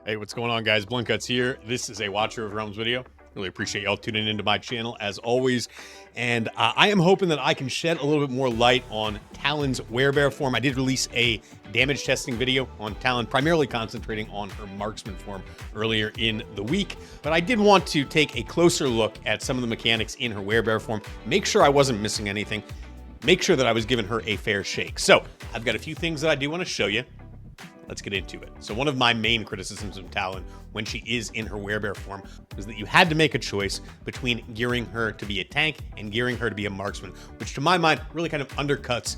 Hey, what's going on, guys? Bluntguts here. This is a Watcher of Realms video. Really appreciate y'all tuning into my channel as always. And I am hoping that I can shed a little bit more light on Talin's werebear form. I did release a damage testing video on Talin, primarily concentrating on her marksman form earlier in the week. But I did want to take a closer look at some of the mechanics in her werebear form, make sure I wasn't missing anything, make sure that I was giving her a fair shake. So I've got a few things that I do want to show you. Let's get into it. So one of my main criticisms of Talin when she is in her werebear form is that you had to make a choice between gearing her to be a tank and gearing her to be a marksman, which to my mind really kind of undercuts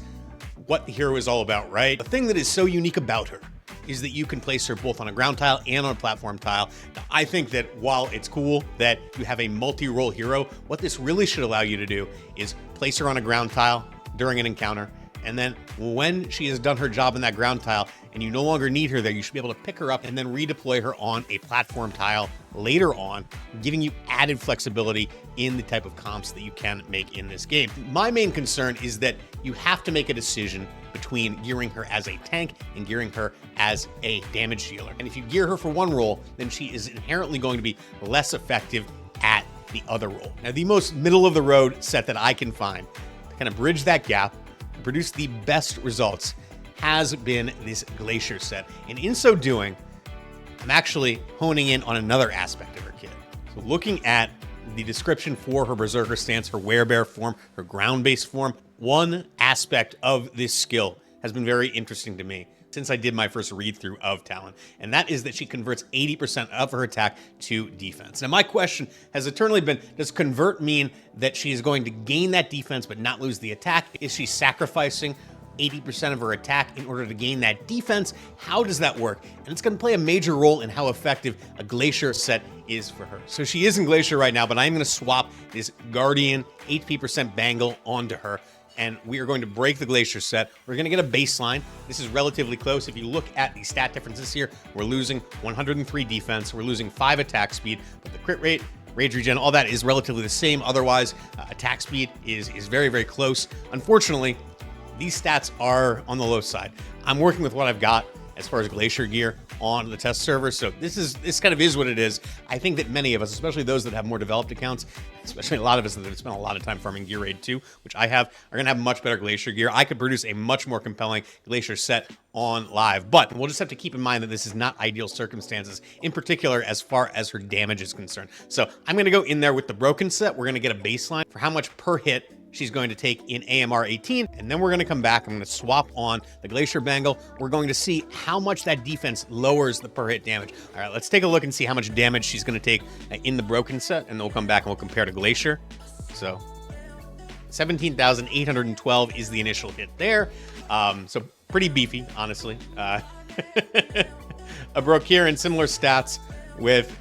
what the hero is all about, right? The thing that is so unique about her is that you can place her both on a ground tile and on a platform tile. Now, I think that while it's cool that you have a multi-role hero, what this really should allow you to do is place her on a ground tile during an encounter, and then when she has done her job in that ground tile and you no longer need her there, you should be able to pick her up and then redeploy her on a platform tile later on, giving you added flexibility in the type of comps that you can make in this game. My main concern is that you have to make a decision between gearing her as a tank and gearing her as a damage dealer. And if you gear her for one role, then she is inherently going to be less effective at the other role. Now, the most middle of the road set that I can find to kind of bridge that gap, produce the best results, has been this Glacier set. And in so doing, I'm actually honing in on another aspect of her kit. So looking at the description for her Berserker stance, her werebear form, her ground-based form, one aspect of this skill has been very interesting to me since I did my first read-through of Talin, and that is that she converts 80% of her attack to defense. Now, my question has eternally been, does convert mean that she is going to gain that defense but not lose the attack? Is she sacrificing 80% of her attack in order to gain that defense? How does that work? And it's going to play a major role in how effective a Glacier set is for her. So she is in Glacier right now, but I'm going to swap this Guardian HP% Bangle onto her, and we are going to break the Glacier set. We're going to get a baseline. This is relatively close. If you look at the stat differences here, we're losing 103 defense, we're losing 5 attack speed, but the crit rate, rage regen, all that is relatively the same. Otherwise, attack speed is very, very close. Unfortunately, these stats are on the low side. I'm working with what I've got as far as Glacier gear on the test server, so this kind of is what it is. I think that many of us, especially those that have more developed accounts, especially a lot of us that have spent a lot of time farming Gear Raid 2, which I have, are going to have much better Glacier gear. I could produce a much more compelling Glacier set on live, but we'll just have to keep in mind that this is not ideal circumstances, in particular as far as her damage is concerned. So I'm going to go in there with the broken set. We're going to get a baseline for how much per hit she's going to take in AMR 18, and then we're going to come back. I'm going to swap on the Glacier Bangle. We're going to see how much that defense lowers the per hit damage. All right, let's take a look and see how much damage she's going to take in the broken set, and then we'll come back and we'll compare to Glacier. So 17,812 is the initial hit there. So pretty beefy, honestly. A Brokir in similar stats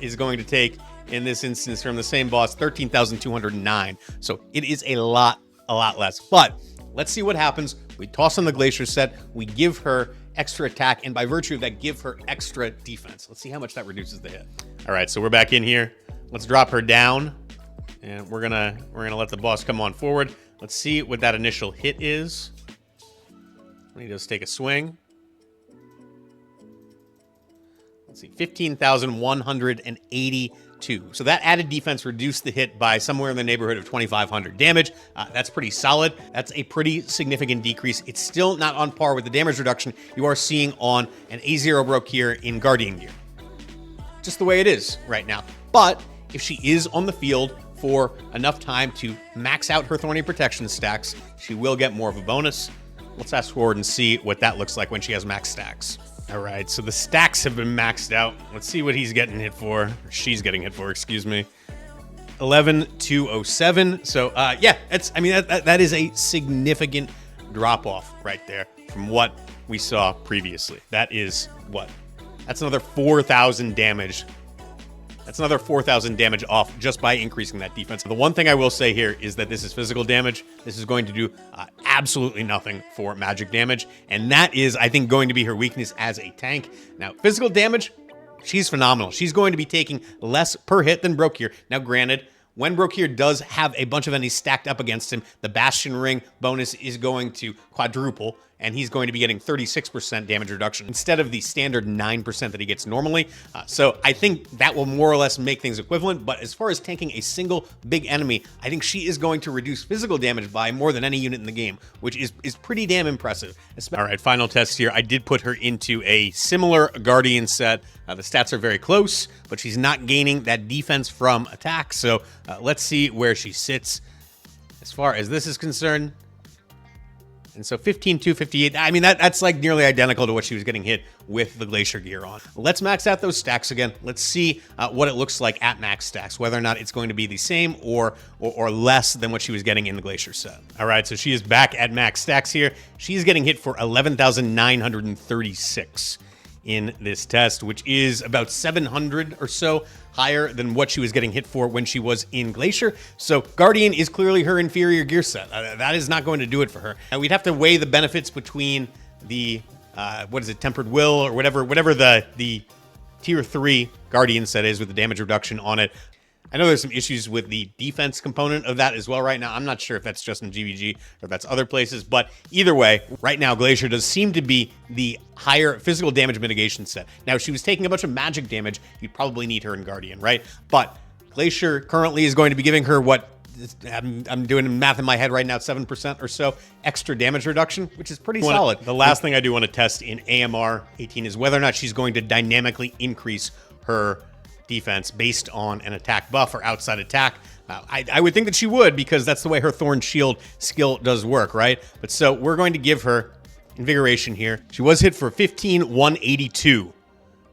is going to take, in this instance from the same boss, 13,209. So it is a lot less. But let's see what happens. We toss on the Glacier set, we give her extra attack, and by virtue of that, give her extra defense. Let's see how much that reduces the hit. All right, so we're back in here. Let's drop her down, and we're gonna let the boss come on forward. Let's see what that initial hit is. Let me just take a swing. Let's see, 15,182. So that added defense reduced the hit by somewhere in the neighborhood of 2,500 damage. That's pretty solid. That's a pretty significant decrease. It's still not on par with the damage reduction you are seeing on an A0 Brokir in Guardian gear. Just the way it is right now. But if she is on the field for enough time to max out her Thorny Protection stacks, she will get more of a bonus. Let's fast forward and see what that looks like when she has max stacks. All right, so the stacks have been maxed out. Let's see what he's getting hit for. Or she's getting hit for, excuse me. 11,207. So, yeah, that is a significant drop-off right there from what we saw previously. That is what? That's another 4,000 damage. That's another 4,000 damage off just by increasing that defense. The one thing I will say here is that this is physical damage. This is going to do absolutely nothing for magic damage, and that is, I think, going to be her weakness as a tank. Now, physical damage, she's phenomenal. She's going to be taking less per hit than Brokir. Now, granted, when Brokir does have a bunch of enemies stacked up against him, the Bastion Ring bonus is going to quadruple, and he's going to be getting 36% damage reduction instead of the standard 9% that he gets normally. So I think that will more or less make things equivalent, but as far as tanking a single big enemy, I think she is going to reduce physical damage by more than any unit in the game, which is pretty damn impressive. All right, final test here. I did put her into a similar Guardian set. The stats are very close, but she's not gaining that defense from attack, so let's see where she sits as far as this is concerned. And so 15,258, I mean, that's like nearly identical to what she was getting hit with the Glacier gear on. Let's max out those stacks again. Let's see what it looks like at max stacks, whether or not it's going to be the same or less than what she was getting in the Glacier set. All right, so she is back at max stacks here. She's getting hit for 11,936 in this test, which is about 700 or so higher than what she was getting hit for when she was in Glacier. So Guardian is clearly her inferior gear set. That is not going to do it for her. And we'd have to weigh the benefits between the, what is it, Tempered Will or whatever the tier 3 Guardian set is with the damage reduction on it. I know there's some issues with the defense component of that as well right now. I'm not sure if that's just in GvG or if that's other places, but either way, right now Glacier does seem to be the higher physical damage mitigation set. Now, if she was taking a bunch of magic damage, you'd probably need her in Guardian, right? But Glacier currently is going to be giving her what, I'm doing math in my head right now, 7% or so extra damage reduction, which is pretty solid. The last thing I do want to test in AMR 18 is whether or not she's going to dynamically increase her defense based on an attack buff or outside attack. I would think that she would, because that's the way her Thorn Shield skill does work, right? But so we're going to give her Invigoration here. She was hit for 15,182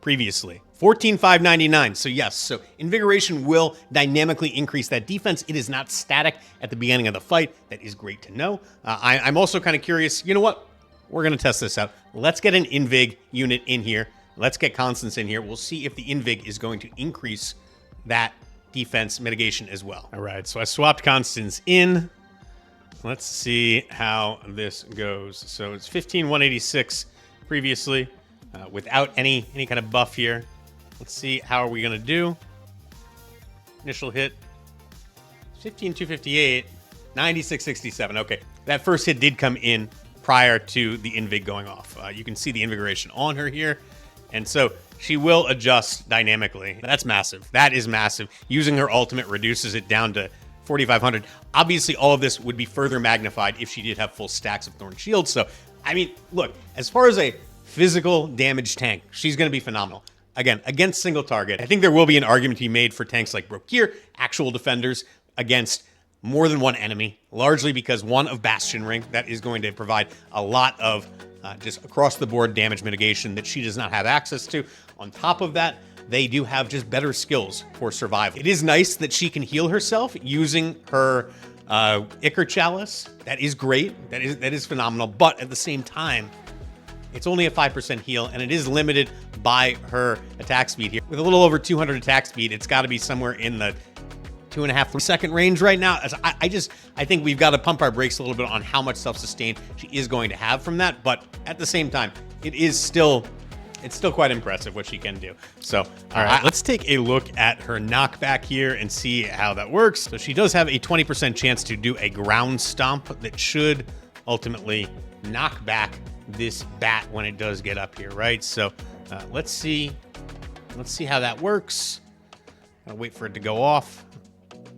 previously. 14,599. So yes, so Invigoration will dynamically increase that defense. It is not static at the beginning of the fight. That is great to know. I'm also kind of curious. You know what? We're going to test this out. Let's get an Invig unit in here. Let's get Constance in here. We'll see if the Invig is going to increase that defense mitigation as well. All right, so I swapped Constance in. Let's see how this goes. So it's 15,186 previously without any kind of buff here. Let's see, how are we going to do? Initial hit, 15,258, 96,67. Okay, that first hit did come in prior to the Invig going off. You can see the Invigoration on her here. And so she will adjust dynamically. That's massive. That is massive. Using her ultimate reduces it down to 4,500. Obviously, all of this would be further magnified if she did have full stacks of Thorn Shield. So, I mean, look, as far as a physical damage tank, she's going to be phenomenal. Again, against single target, I think there will be an argument to be made for tanks like Broke Gear, actual defenders, against more than one enemy, largely because one of Bastion Ring, that is going to provide a lot of just across-the-board damage mitigation that she does not have access to. On top of that, they do have just better skills for survival. It is nice that she can heal herself using her Ichor Chalice. That is great. That is phenomenal. But at the same time, it's only a 5% heal, and it is limited by her attack speed here. With a little over 200 attack speed, it's got to be somewhere in the 2.5-3 second range right now. I think we've got to pump our brakes a little bit on how much self-sustain she is going to have from that. But at the same time, it's still quite impressive what she can do. So, all right, let's take a look at her knockback here and see how that works. So she does have a 20% chance to do a ground stomp that should ultimately knock back this bat when it does get up here, right? So let's see how that works. I'll wait for it to go off.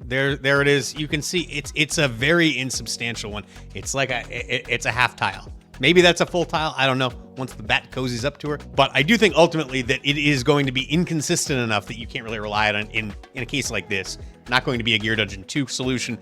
There it is. You can see it's a very insubstantial one. It's like it's a half tile. Maybe that's a full tile. I don't know once the bat cozies up to her. But I do think ultimately that it is going to be inconsistent enough that you can't really rely on it in a case like this. Not going to be a Gear Dungeon 2 solution.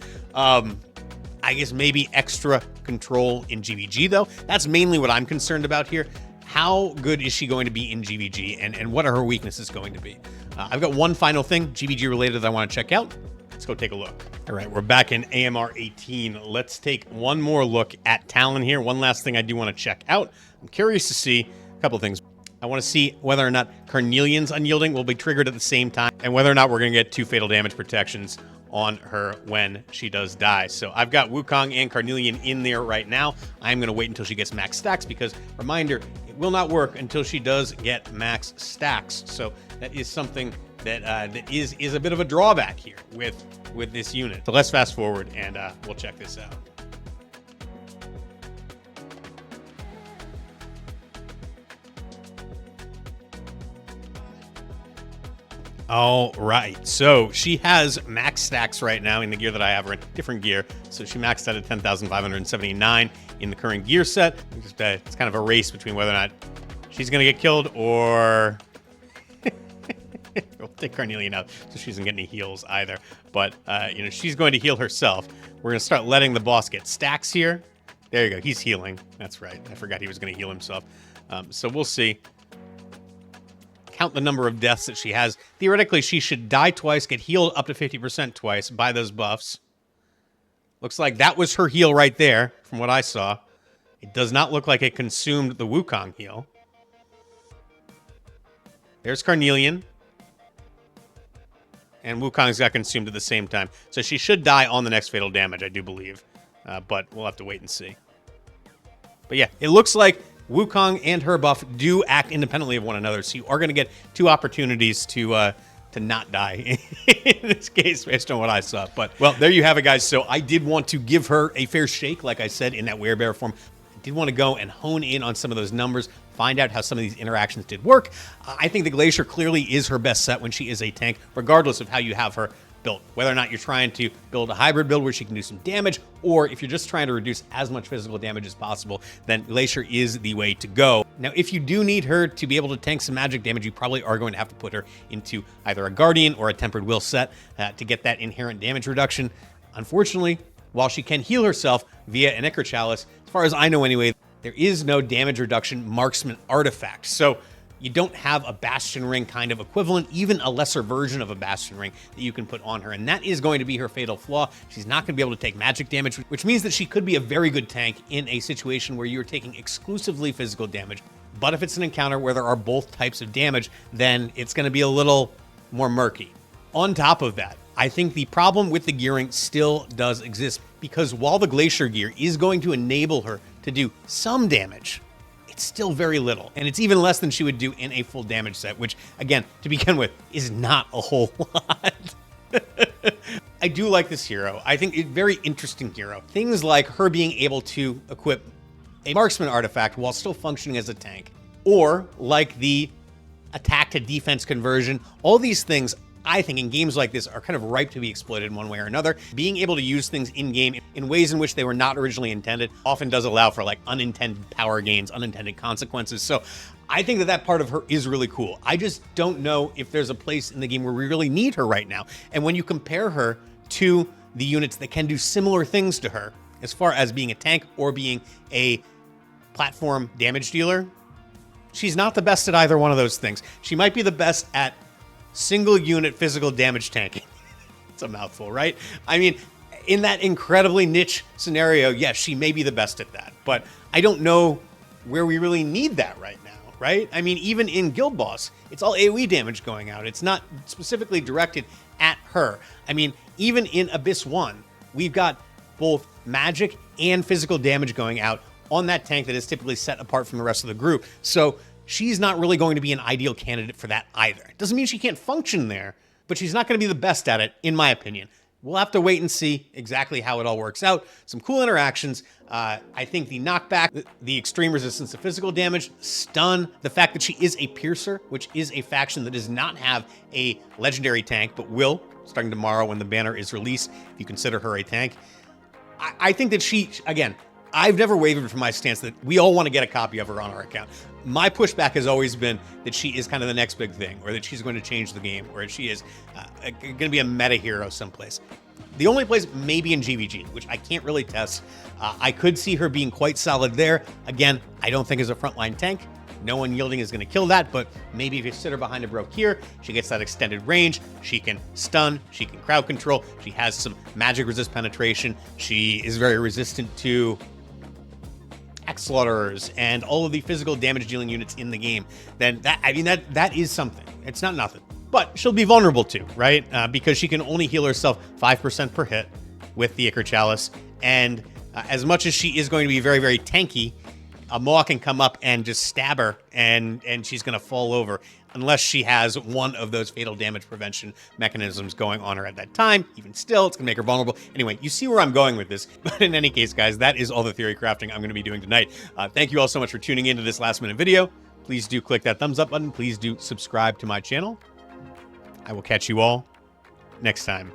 I guess maybe extra control in GvG, though. That's mainly what I'm concerned about here. How good is she going to be in GvG, and what are her weaknesses going to be? I've got one final thing, GvG related, that I want to check out. Let's go take a look. All right, we're back in AMR 18. Let's take one more look at Talin here. One last thing I do want to check out. I'm curious to see a couple of things. I want to see whether or not Carnelian's Unyielding will be triggered at the same time, and whether or not we're going to get 2 fatal damage protections on her when she does die. So I've got Wukong and Carnelian in there right now. I'm going to wait until she gets max stacks because, reminder, it will not work until she does get max stacks. So that is something that is a bit of a drawback here with this unit. So let's fast forward and we'll check this out. All right, so she has max stacks right now in the gear that I have her in, different gear. So she maxed out at 10,579 in the current gear set. It's kind of a race between whether or not she's going to get killed or... We'll take Carnelian out so she doesn't get any heals either. But, you know, she's going to heal herself. We're going to start letting the boss get stacks here. There you go. He's healing. That's right. I forgot he was going to heal himself. So we'll see. Count the number of deaths that she has. Theoretically, she should die twice, get healed up to 50% twice by those buffs. Looks like that was her heal right there, from what I saw. It does not look like it consumed the Wukong heal. There's Carnelian. And Wukong's got consumed at the same time. So she should die on the next fatal damage, I do believe. But we'll have to wait and see. But yeah, it looks like Wukong and her buff do act independently of one another. So you are going to get two opportunities to not die in this case, based on what I saw. But, well, there you have it, guys. So I did want to give her a fair shake, like I said, in that werebear form. I did want to go and hone in on some of those numbers, find out how some of these interactions did work. I think the Glacier clearly is her best set when she is a tank, regardless of how you have her built. Whether or not you're trying to build a hybrid build where she can do some damage, or if you're just trying to reduce as much physical damage as possible, then Glacier is the way to go. Now, if you do need her to be able to tank some magic damage, you probably are going to have to put her into either a Guardian or a Tempered Will set to get that inherent damage reduction. Unfortunately, while she can heal herself via an Ichor Chalice, as far as I know anyway, there is no damage reduction marksman artifact. So you don't have a Bastion Ring kind of equivalent, even a lesser version of a Bastion Ring that you can put on her. And that is going to be her fatal flaw. She's not going to be able to take magic damage, which means that she could be a very good tank in a situation where you're taking exclusively physical damage. But if it's an encounter where there are both types of damage, then it's going to be a little more murky. On top of that, I think the problem with the gearing still does exist, because while the Glacier gear is going to enable her to do some damage, it's still very little. And it's even less than she would do in a full damage set, which, again, to begin with, is not a whole lot. I do like this hero. I think it's a very interesting hero. Things like her being able to equip a marksman artifact while still functioning as a tank, or like the attack to defense conversion. All these things, I think, in games like this are kind of ripe to be exploited in one way or another. Being able to use things in-game in ways in which they were not originally intended often does allow for like unintended power gains, unintended consequences. So I think that that part of her is really cool. I just don't know if there's a place in the game where we really need her right now. And when you compare her to the units that can do similar things to her, as far as being a tank or being a platform damage dealer, she's not the best at either one of those things. She might be the best at single unit physical damage tanking. It's a mouthful, right? I mean, in that incredibly niche scenario, yes, she may be the best at that, but I don't know where we really need that right now, right? I mean, even in Guild Boss, it's all AoE damage going out. It's not specifically directed at her. I mean, even in Abyss 1, we've got both magic and physical damage going out on that tank that is typically set apart from the rest of the group. So she's not really going to be an ideal candidate for that either. It doesn't mean she can't function there, but she's not going to be the best at it, in my opinion. We'll have to wait and see exactly how it all works out. Some cool interactions. I think the knockback, the extreme resistance to physical damage, stun, the fact that she is a piercer, which is a faction that does not have a legendary tank, but will, starting tomorrow when the banner is released, if you consider her a tank. I think that she, again, I've never wavered from my stance that we all want to get a copy of her on our account. My pushback has always been that she is kind of the next big thing, or that she's going to change the game, or that she is going to be a meta hero someplace. The only place maybe in GvG, which I can't really test. I could see her being quite solid there. Again, I don't think as a frontline tank. No unyielding is going to kill that, but maybe if you sit her behind a broke here, she gets that extended range. She can stun. She can crowd control. She has some magic resist penetration. She is very resistant to Slaughterers and all of the physical damage dealing units in the game. Then that is something. It's not nothing, but she'll be vulnerable to, right? Because she can only heal herself 5% per hit with the Ichor Chalice. And as much as she is going to be very, very tanky, a Maw can come up and just stab her and she's going to fall over unless she has one of those fatal damage prevention mechanisms going on her at that time. Even still, it's going to make her vulnerable. Anyway, you see where I'm going with this. But in any case, guys, that is all the theory crafting I'm going to be doing tonight. Thank you all so much for tuning into this last minute video. Please do click that thumbs up button. Please do subscribe to my channel. I will catch you all next time.